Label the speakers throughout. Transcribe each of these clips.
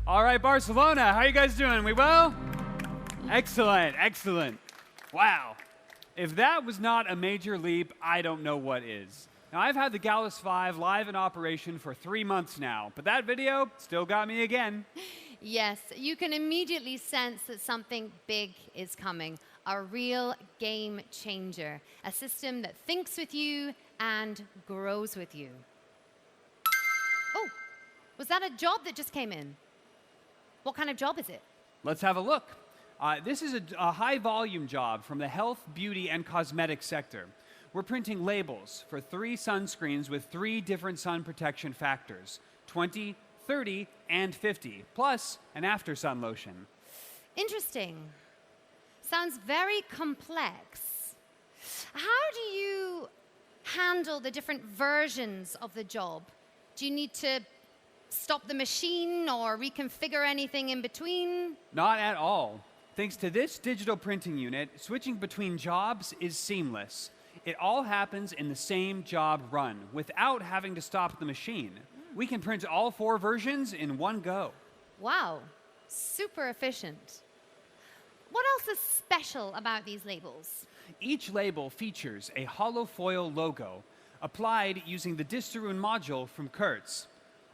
Speaker 1: All right, Barcelona, how you guys doing? We well? Excellent, excellent. Wow. If that was not a major leap, I don't know what is. Now, I've had the Gallus Five live in operation for 3 months now, but that video still got me again.
Speaker 2: Yes, you can immediately sense that something big is coming. A real game changer. A system that thinks with you and grows with you. Oh, was that a job that just came in? What kind of job is it?
Speaker 1: Let's have a look. This is a high-volume job from the health, beauty, and cosmetic sector. We're printing labels for 3 sunscreens with 3 different sun protection factors, 20, 30, and 50, plus an after-sun lotion.
Speaker 2: Interesting. Sounds very complex. How do you handle the different versions of the job? Do you need to stop the machine or reconfigure anything in between?
Speaker 1: Not at all. Thanks to this digital printing unit, switching between jobs is seamless. It all happens in the same job run without having to stop the machine. We can print all 4 versions in one go.
Speaker 2: Wow, super efficient. What else is special about these labels?
Speaker 1: Each label features a hollow foil logo applied using the Distaroon module from Kurtz.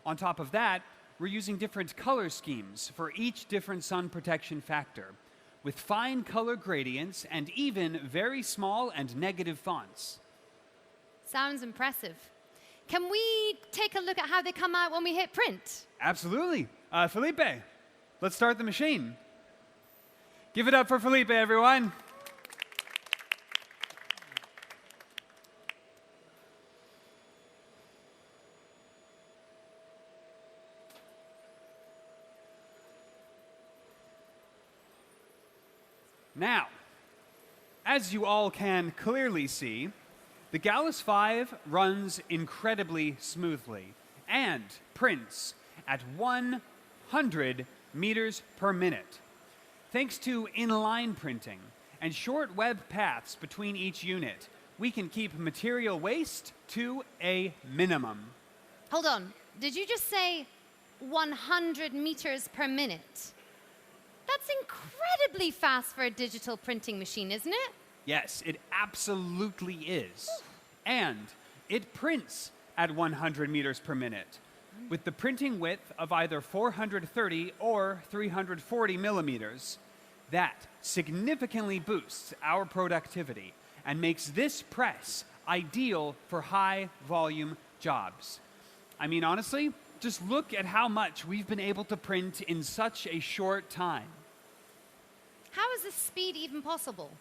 Speaker 1: On top of that, we're using different color schemes for each different sun protection factor, with fine color gradients and even very small and negative fonts.
Speaker 2: Sounds impressive. Can we take a look at how they come out when we hit print?
Speaker 1: Absolutely. Felipe, let's start the machine. Give it up for Felipe, everyone. Now, as you all can clearly see, the Gallus Five runs incredibly smoothly and prints at 100 meters per minute. Thanks to inline printing and short web paths between each unit, we can keep material waste to a minimum.
Speaker 2: Hold on, did you just say 100 meters per minute? That's incredibly fast for a digital printing machine, isn't it?
Speaker 1: Yes, it absolutely is. And it prints at 100 meters per minute, with the printing width of either 430 or 340 millimeters. That significantly boosts our productivity and makes this press ideal for high-volume jobs. I mean, honestly, just look at how much we've been able to print in such a short time.
Speaker 2: How is this speed even possible?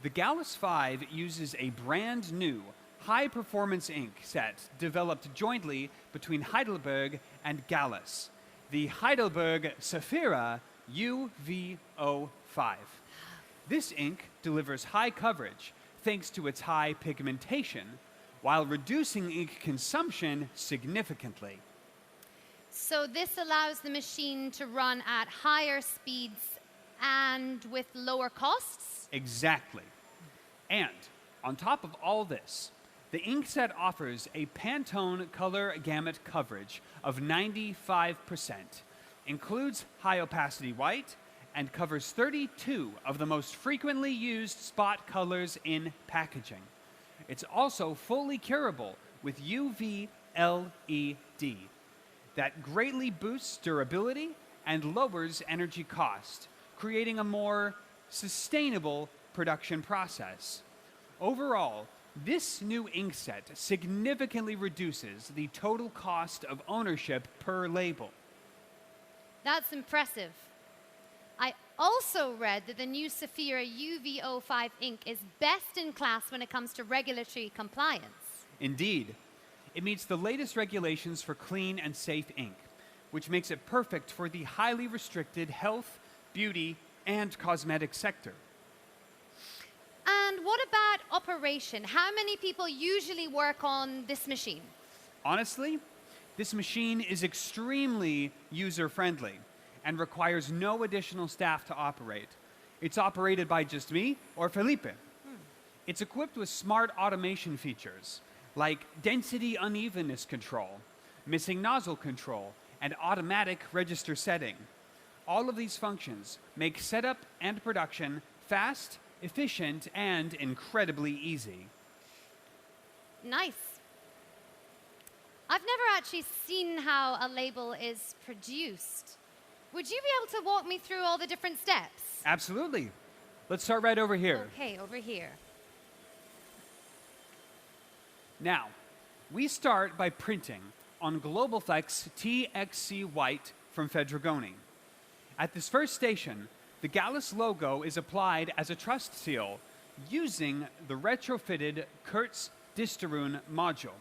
Speaker 1: The Gallus Five uses a brand new high-performance ink set developed jointly between Heidelberg and Gallus, the Heidelberg Saphira UV05. This ink delivers high coverage thanks to its high pigmentation, while reducing ink consumption significantly.
Speaker 2: So this allows the machine to run at higher speeds and with lower costs?
Speaker 1: Exactly. And on top of all this, the ink set offers a Pantone color gamut coverage of 95%, includes high opacity white, and covers 32 of the most frequently used spot colors in packaging. It's also fully curable with UV LED that greatly boosts durability and lowers energy cost, creating a more sustainable production process. Overall, this new ink set significantly reduces the total cost of ownership per label.
Speaker 2: That's impressive. I also read that the new Saphira UV05 ink is best in class when it comes to regulatory compliance.
Speaker 1: Indeed. It meets the latest regulations for clean and safe ink, which makes it perfect for the highly restricted health, beauty, and cosmetic sector.
Speaker 2: And what about operation? How many people usually work on this machine?
Speaker 1: Honestly, this machine is extremely user-friendly and requires no additional staff to operate. It's operated by just me or Felipe. It's equipped with smart automation features like density unevenness control, missing nozzle control, and automatic register setting. All of these functions make setup and production fast, efficient, and incredibly easy.
Speaker 2: Nice. I've never actually seen how a label is produced. Would you be able to walk me through all the different steps?
Speaker 1: Absolutely. Let's start right over here.
Speaker 2: Okay, over here.
Speaker 1: Now, we start by printing on GlobalFlex TXC White from Fedrigoni. At this first station, the Gallus logo is applied as a trust seal using the retrofitted Kurtz Disterun module.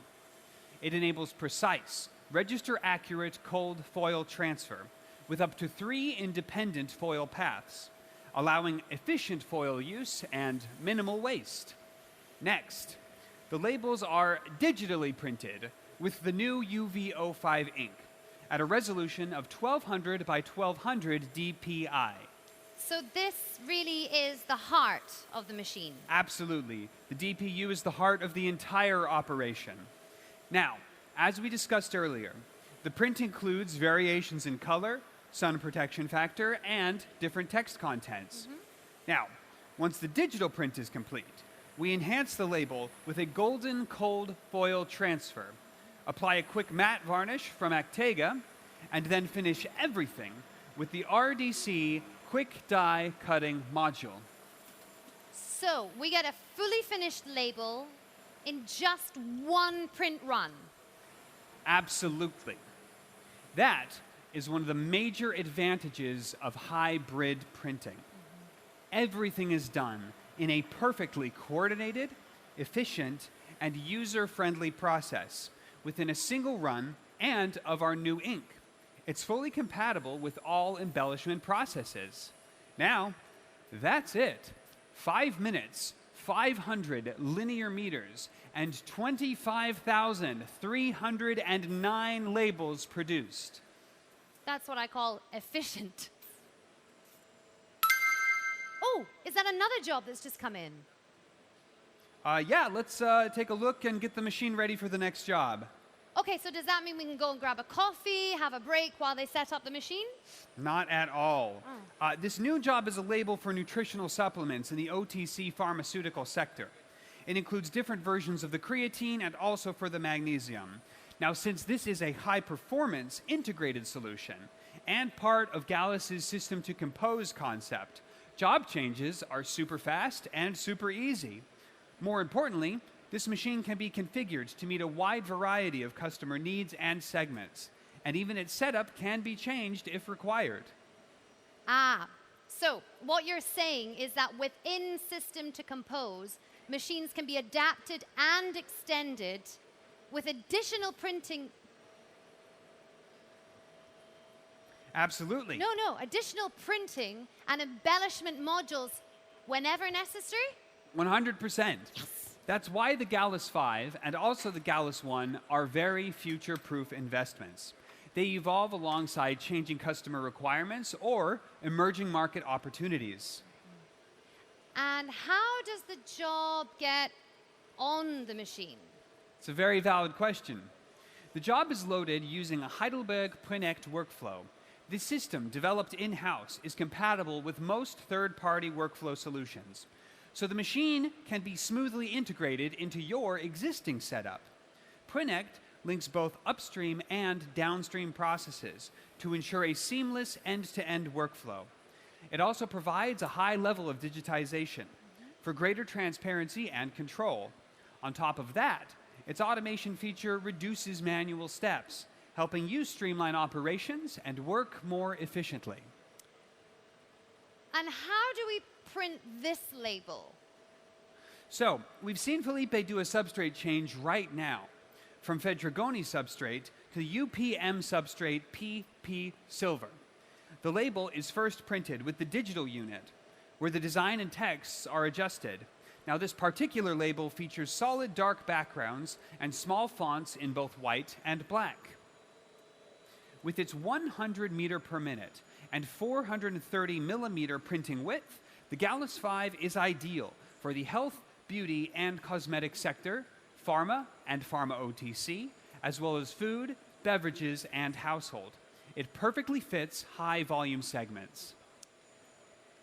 Speaker 1: It enables precise, register-accurate cold foil transfer with up to 3 independent foil paths, allowing efficient foil use and minimal waste. Next, the labels are digitally printed with the new UV05 ink at a resolution of 1200 by 1200 dpi.
Speaker 2: So this really is the heart of the machine.
Speaker 1: Absolutely. The DPU is the heart of the entire operation. Now, as we discussed earlier, the print includes variations in color, sun protection factor, and different text contents. Now, once the digital print is complete, we enhance the label with a golden cold foil transfer, apply a quick matte varnish from Actega, and then finish everything with the RDC quick die cutting module.
Speaker 2: So we get a fully finished label in just one print run.
Speaker 1: Absolutely. That is one of the major advantages of hybrid printing. Everything is done in a perfectly coordinated, efficient, and user-friendly process within a single run and of our new ink. It's fully compatible with all embellishment processes. Now, that's it. 5 minutes, 500 linear meters, and 25,309 labels produced.
Speaker 2: That's what I call efficient. Oh, is that another job that's just come in?
Speaker 1: Yeah, let's take a look and get the machine ready for the next job.
Speaker 2: Okay, so does that mean we can go and grab a coffee, have a break while they set up the machine?
Speaker 1: Not at all. This new job is a label for nutritional supplements in the OTC pharmaceutical sector. It includes different versions of the creatine and also for the magnesium. Now, since this is a high-performance integrated solution and part of Gallus's system to compose concept, job changes are super fast and super easy. More importantly, this machine can be configured to meet a wide variety of customer needs and segments, and even its setup can be changed if required.
Speaker 2: So what you're saying is that within System to Compose, machines can be adapted and extended with additional printing.
Speaker 1: Absolutely.
Speaker 2: No, additional printing and embellishment modules whenever necessary?
Speaker 1: 100%. Yes. That's why the Gallus 5 and also the Gallus 1 are very future-proof investments. They evolve alongside changing customer requirements or emerging market opportunities.
Speaker 2: And how does the job get on the machine?
Speaker 1: It's a very valid question. The job is loaded using a Heidelberg Prinect workflow. This system, developed in-house, is compatible with most third-party workflow solutions. So the machine can be smoothly integrated into your existing setup. Prinect links both upstream and downstream processes to ensure a seamless end-to-end workflow. It also provides a high level of digitization for greater transparency and control. On top of that, its automation feature reduces manual steps, helping you streamline operations and work more efficiently.
Speaker 2: And how do we print this label?
Speaker 1: So, we've seen Felipe do a substrate change right now, from Fedrigoni substrate to the UPM substrate PP Silver. The label is first printed with the digital unit, where the design and texts are adjusted. Now, this particular label features solid dark backgrounds and small fonts in both white and black. With its 100 meter per minute and 430 millimeter printing width, the Gallus 5 is ideal for the health, beauty, and cosmetic sector, pharma and pharma OTC, as well as food, beverages, and household. It perfectly fits high volume segments.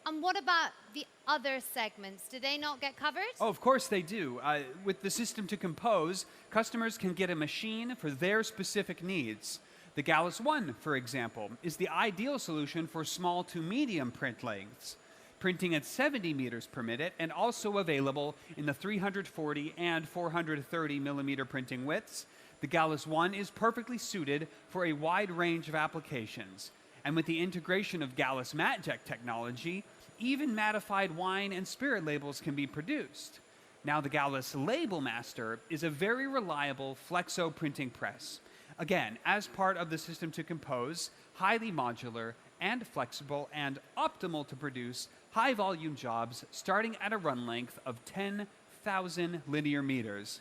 Speaker 2: And what about the other segments? Do they not get covered?
Speaker 1: Oh, of course they do. With the system to compose, customers can get a machine for their specific needs. The Gallus One, for example, is the ideal solution for small to medium print lengths, printing at 70 meters per minute and also available in the 340 and 430 millimeter printing widths. The Gallus One is perfectly suited for a wide range of applications. And with the integration of Gallus MatJect technology, even mattified wine and spirit labels can be produced. Now, the Gallus Label Master is a very reliable flexo printing press. Again, as part of the system to compose, highly modular and flexible and optimal to produce high volume jobs starting at a run length of 10,000 linear meters.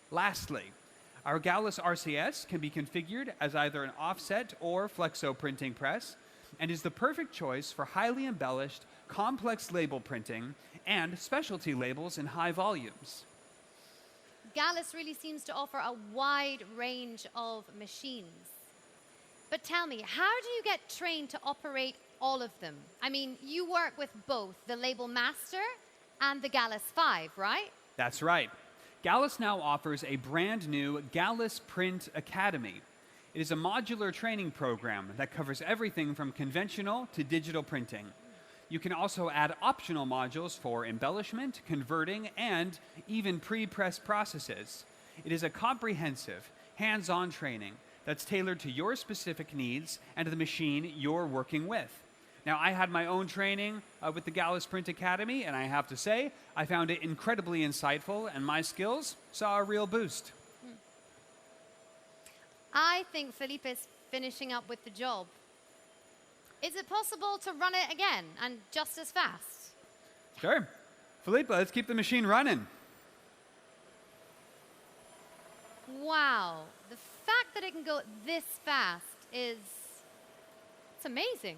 Speaker 1: Lastly, our Gallus RCS can be configured as either an offset or flexo printing press and is the perfect choice for highly embellished, complex label printing and specialty labels in high volumes.
Speaker 2: Gallus really seems to offer a wide range of machines. But tell me, how do you get trained to operate all of them? I mean, you work with both the Label Master and the Gallus Five, right?
Speaker 1: That's right. Gallus now offers a brand new Gallus Print Academy. It is a modular training program that covers everything from conventional to digital printing. You can also add optional modules for embellishment, converting, and even pre-press processes. It is a comprehensive, hands-on training that's tailored to your specific needs and the machine you're working with. Now, I had my own training with the Gallus Print Academy, and I have to say, I found it incredibly insightful, and my skills saw a real boost.
Speaker 2: I think Felipe is finishing up with the job. Is it possible to run it again and just as fast?
Speaker 1: Sure. Felipe, let's keep the machine running.
Speaker 2: Wow. The fact that it can go this fast it's amazing.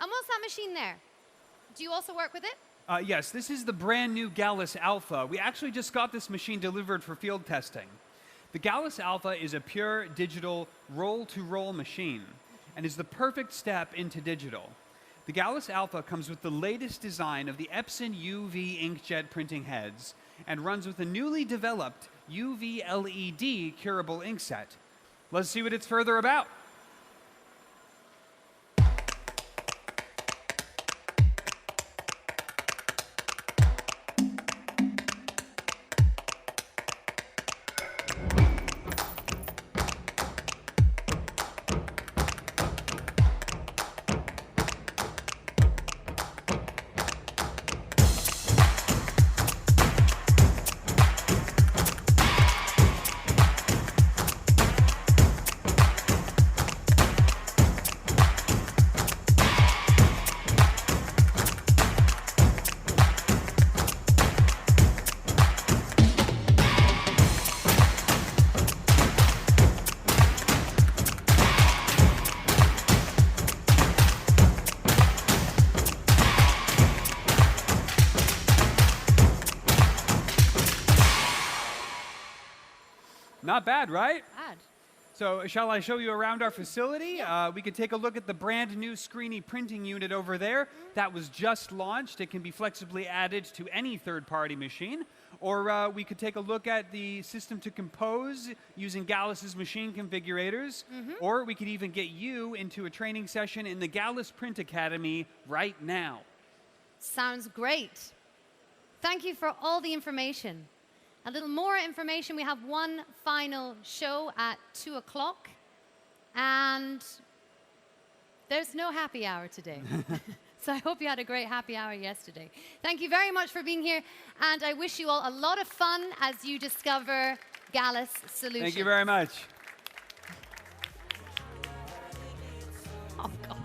Speaker 2: And what's that machine there? Do you also work with it?
Speaker 1: Yes, this is the brand new Gallus Alpha. We actually just got this machine delivered for field testing. The Gallus Alpha is a pure digital roll-to-roll machine and is the perfect step into digital. The Gallus Alpha comes with the latest design of the Epson UV inkjet printing heads and runs with a newly developed UV LED curable inkset. Let's see what it's further about. Not bad, right?
Speaker 2: Bad.
Speaker 1: So shall I show you around our facility? We could take a look at the brand new screeny printing unit over there. That was just launched. It can be flexibly added to any third-party machine. Or we could take a look at the system to compose using Gallus's machine configurators. Or we could even get you into a training session in the Gallus Print Academy right now.
Speaker 2: Sounds great. Thank you for all the information. A little more information. We have one final show at 2 o'clock. And there's no happy hour today. So I hope you had a great happy hour yesterday. Thank you very much for being here. And I wish you all a lot of fun as you discover Gallus solutions.
Speaker 1: Thank you very much.
Speaker 2: Oh, God.